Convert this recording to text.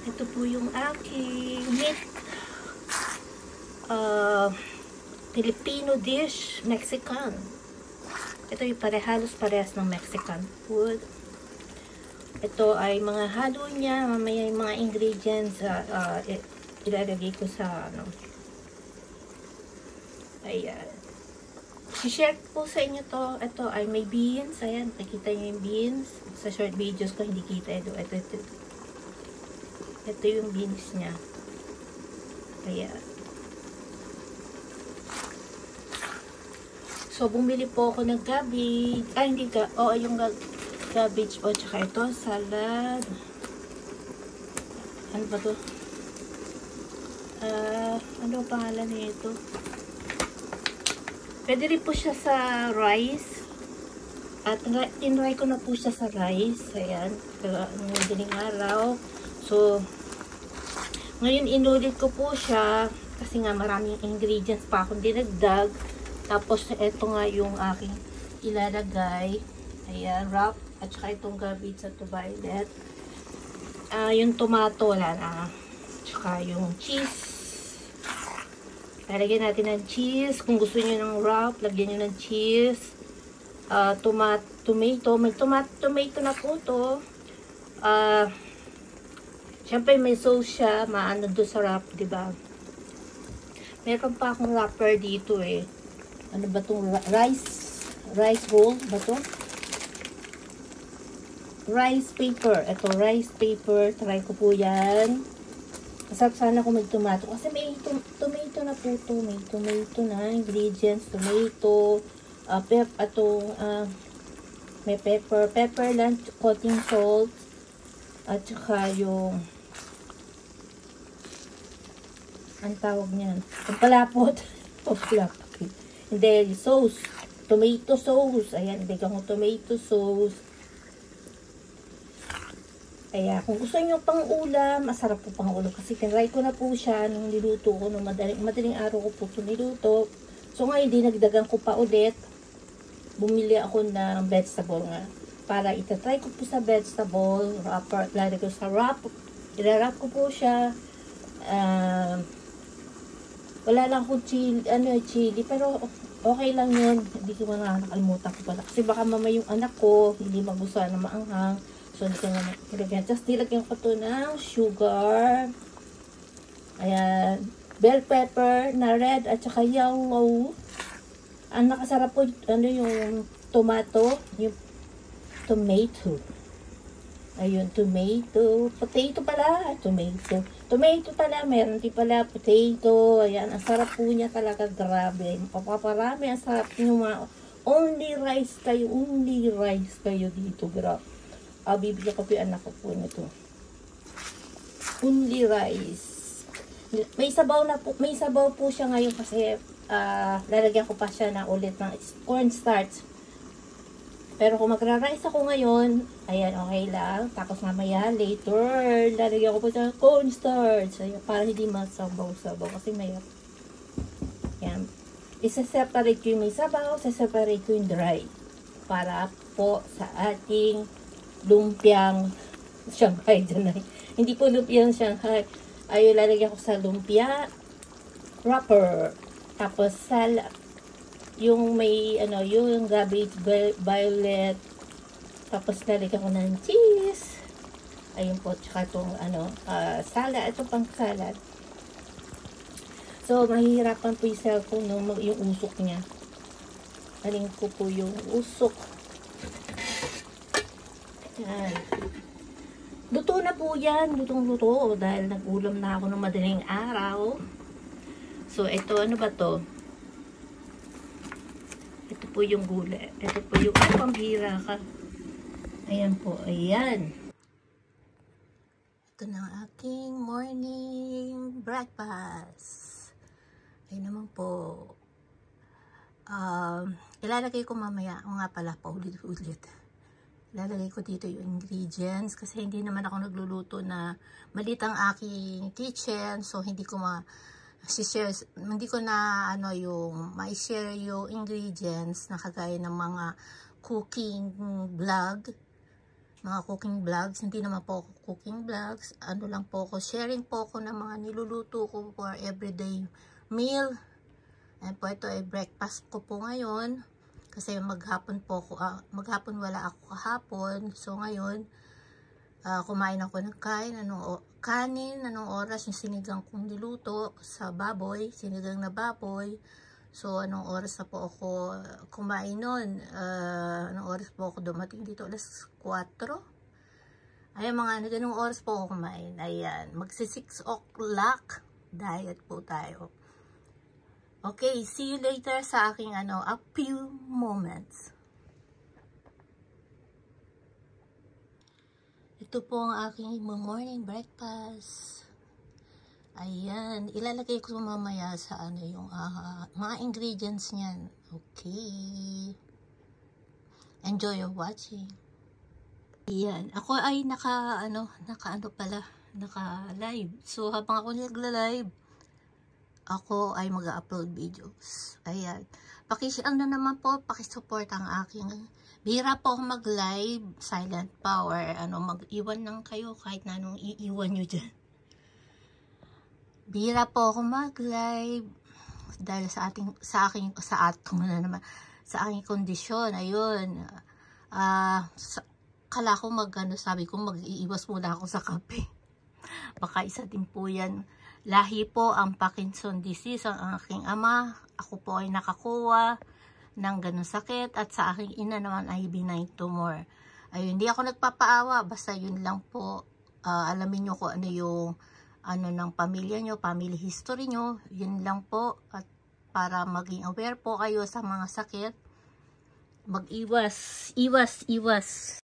Ito po yung aking meat Filipino dish, Mexican. Ito yung halos parehas ng Mexican food. Ito ay mga halo niya, mamaya yung mga ingredients ilalagay ko sa ano. Ayan. I-share po sa inyo to. Ito ay may beans. Ayan, nakikita nyo yung beans. Sa short videos ko hindi kita ito. Ito yung beans niya. Ayan. So, bumili po ako ng cabbage. Yung cabbage. Tsaka ito, salad. Ano ba to? Ano ang pangalan nito? Pwede rin po siya sa rice. At tinry ko na po siya sa rice. Ayan. Ng madaling araw. So, ngayon inulit ko po siya. Kasi nga maraming ingredients pa akong dinagdag. Tapos, ito nga yung aking ilalagay. Ayan, wrap. At saka itong cabbage at violet. Yung tomato, wala na. Tsaka yung cheese. Lalagyan natin ng cheese. Kung gusto niyo ng wrap, lagyan niyo ng cheese. Tomato. May tomato na po to. Siyempre, may sauce siya. Maano doon sa wrap, diba? Meron pa akong wrapper dito eh. Ano ba itong rice roll ba ito? Rice paper. Ito, rice paper. Try ko po yan. Masarap sana kung may tomato. Kasi may tomato na po ito. May tomato na ingredients. Tomato. May pepper. Pepper lang. Coating salt. At saka yung ang tawag niyan. Palapot. Palapot. Hindi, sauce. Tomato sauce. Ayan, bigyan ko tomato sauce. Kaya, kung gusto nyo pang ulam, masarap po pang ulam. Kasi tinry ko na po siya nung niluto ko. Nung madaling araw ko po ito niluto. So, ngayon, dinagdagan ko pa ulit. Bumili ako ng vegetable nga. Para itatry ko po sa vegetable. Lalagay ko sa wrap. Ilarap ko po siya. Wala lang akong chili, pero okay lang yun. Hindi ko nakakalimutan ko pala. Kasi baka mamaya yung anak ko, hindi magustuhan na maanghang. So, hindi ko na nilagyan. Tapos, nilagyan ko ito ng sugar. Ayan. Bell pepper na red at saka yellow. Ang nakasarap po, yung tomato. Yung tomato. Ayun, tomato. Potato pala. Tomato pala. Meron din pala potato. Ayan, ang sarap po niya talaga. Grabe. Papaparami. Ang sarap niyo mga. Only rice kayo dito. Grabe. Bibigyan ko po yung anak ko po nito. Only rice. May sabaw po siya ngayon kasi lalagyan ko pa siya na ulit ng cornstarch. Pero kung magra-rice ako ngayon, ayan, okay lang. Tapos mamaya, later, lalagyan ko po siya ng cornstarch. Ayan, para hindi masabaw-sabaw. Kasi may, ayan. Isa-separate ko yung may sabaw, isa-separate ko yung dry. Para po sa ating lumpiang Shanghai dyan ay. Hindi po lumpiang Shanghai. Ayun, lalagyan ko sa lumpia wrapper. Tapos, yung may, yung cabbage, violet. Tapos, lalagyan ko ng cheese. Ayun po, tsaka itong, salad. Ito pang salad. So, mahihirapan po yung cellphone, yung usok niya. Aling ko po yung usok. Yan. Luto na po yan. Lutong-luto. Dahil nag-ulam na ako ng madaling araw. So, ito, ano ba to? Ito po yung gulay. Ito po yung pambira ka. Ayan po. Ayan. Ito na ang aking morning breakfast. Ayan naman po. Ilalagay ko mamaya. O nga pala, paulit-ulit. Ilalagay ko dito yung ingredients. Kasi hindi naman ako nagluluto na malit ang aking kitchen. So, hindi ko hindi ko na ma-share yung ingredients na kagaya ng mga cooking vlog. mga cooking vlogs. Hindi naman po ako cooking vlogs. Ano lang po ako, sharing po ako ng mga niluluto ko for everyday meal. And po ito ay breakfast ko po ngayon. Kasi maghapon po ako, maghapon wala ako kahapon. So ngayon, kumain ako ng kanin, anong oras yung sinigang kong niluto sa baboy, sinigang na baboy. So, anong oras na po ako kumain nun? Anong oras po ako dumating dito? Alas 4? Ayan mga ganung oras po ako kumain. Ayan, magsi 6 o'clock. Diet po tayo. Okay, see you later sa aking a few moments. Ito po ang aking morning breakfast. Ayan, ilalagay ko mamaya sa yung mga ingredients niyan. Okay. Enjoy your watching. Ayan, ako ay naka-live. So habang ako nagla-live, ako ay mag-upload videos. Ayan. Naman po, pakisupport ang aking. Bihira po ako mag-live, silent power. Mag-iwan lang kayo kahit na anong iiwan nyo dyan. Bihira po ako mag-live dahil sa aking kondisyon. Ayun. Kala ko sabi ko mag-iiwas muna ako sa kape. Baka isa din po yan. Lahi po ang Parkinson disease ang aking ama. Ako po ay nakakuha ng ganun sakit at sa aking ina naman ay benign tumor. Ayun, hindi ako nagpapaawa. Basta yun lang po. Alamin nyo kung ano yung ng pamilya nyo, family history nyo. Yun lang po. At para maging aware po kayo sa mga sakit. Mag-iwas. Iwas.